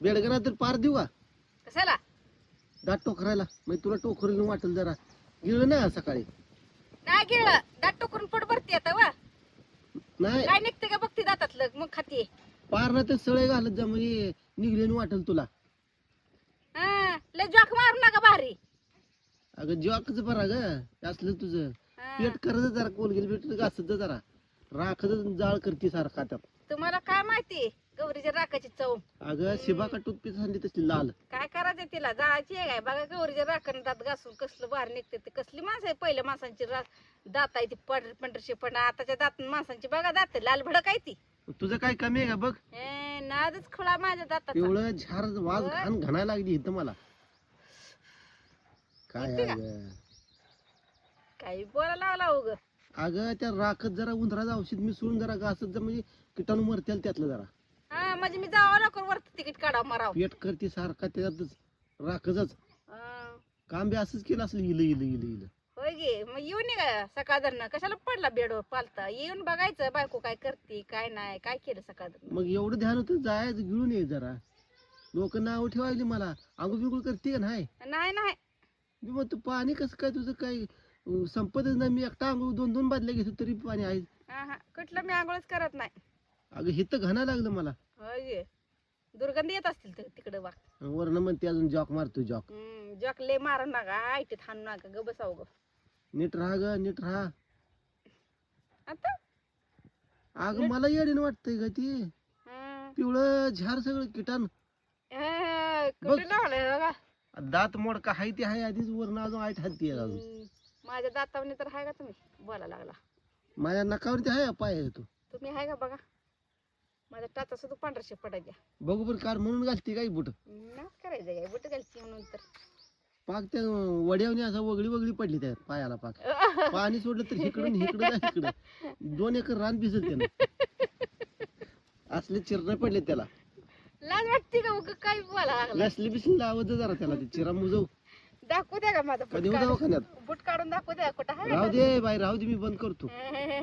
बेडगरा तर पार देऊ का कशाला दात टोकरायला म्हणजे तुला टोकरीला वाटेल जरा गिळलं ना सकाळी नाही गिळलं दात टोकरून पोट भरते आता वा नाही काय निघते का बघते दातातलं मग खाते पार ना तर सळे घालत जा म्हणजे निघले वाटेल तुला हा लय जॉक मारू नका भारी अगं जॉकच बरा ग असलं तुझं हा. पेट करत जरा कोलगेल पेट घासत जरा राखत जाळ करते सारखा त्यात तुम्हाला काय माहिती गौरीच्या राखाची चव अगं शिबा का टूथपेस्ट सांगली तसली लाल काय करायचं तिला जायची आहे काय बघा गौरीच्या राखण दात घासून कसलं बाहेर निघते ते कसली माणसं आहे पहिल्या माणसांची दात आहे ती पंढरशे पण आताच्या दात माणसांची बघा दात लाल भडक आहे ती तुझं काय कमी आहे का बघ नादच खुळा माझ्या दाताचा एवढं झार वाज घाण घाणायला लागली इथं मला काय येते का? अगं काही बोलायला लागला उग अगं त्या राखत जरा उंदराचं औषध मिसळून जरा घासत जर म्हणजे किटाणू मरतील त्यातलं जरा हा म्हणजे मी जावं नको वरती तिकीट काढा मराव पेट करते सारखा त्याच्यातच राखच काम बी असंच केलं असलं इलं इलं इलं इलं होय गे मग येऊन ये का सकाळ कशाला पडला बेडवर पालता येऊन बघायचं बायको काय करते काय नाही काय केलं सकाळ मग एवढं ध्यान होतं जायचं गिळून ये जरा लोक नाव ठेवायली मला आंघोळ बिंगोळ करते का नाही नाही नाही मी मग तू पाणी कसं काय तुझं काय संपतच नाही मी एकटा आंघोळ 2-2 बादल्या घेतो तरी पाणी आहे हा हा कुठलं मी आंघोळच करत नाही अगं हे तर घाणा लागलं मला होय गे दुर्गंधी येत असतील तिकडे बा वरण म्हणते अजून जॉक मारतो जॉक जॉक लय मारा नका आयटीत हाणू नका ग बसाव ग नीट राहा ग नीट राहा आता अगं मला येडीन वाटतंय ग ती पिवळं झार सगळं किटाण कुठे लावलंय बघा दात मोडका हाय ते हाय आधीच वरण अजून आठ हाती अजून माझ्या दातावणी तर आहे का तुम्ही बोलायला लागला माझ्या नकावरती आहे पाय तू तुम्ही आहे का बघा माझ्या टाचा सुद्धा पांढरशे पडायच्या बघू बरं कार म्हणून घालते काही बुट नाच करायचं काय बुट घालची म्हणून तर पाक त्या वड्यावनी असं वगळी वगळी पडली त्या पायाला पाक पाणी सोडलं तर इकडून इकडं जा इकडं 2 एकर रान भिजल त्यानं असले चिरण पडले त्याला लाज वाटते का उग काय बोलायला लागला नसली बिसली लावत जा जरा त्याला ते चिरा मुजव दाखवू द्या का माझं कधी दवाखान्यात बुट काढून दाखवू द्या कुठं राहू दे बाई राहू दे मी बंद करतो आहे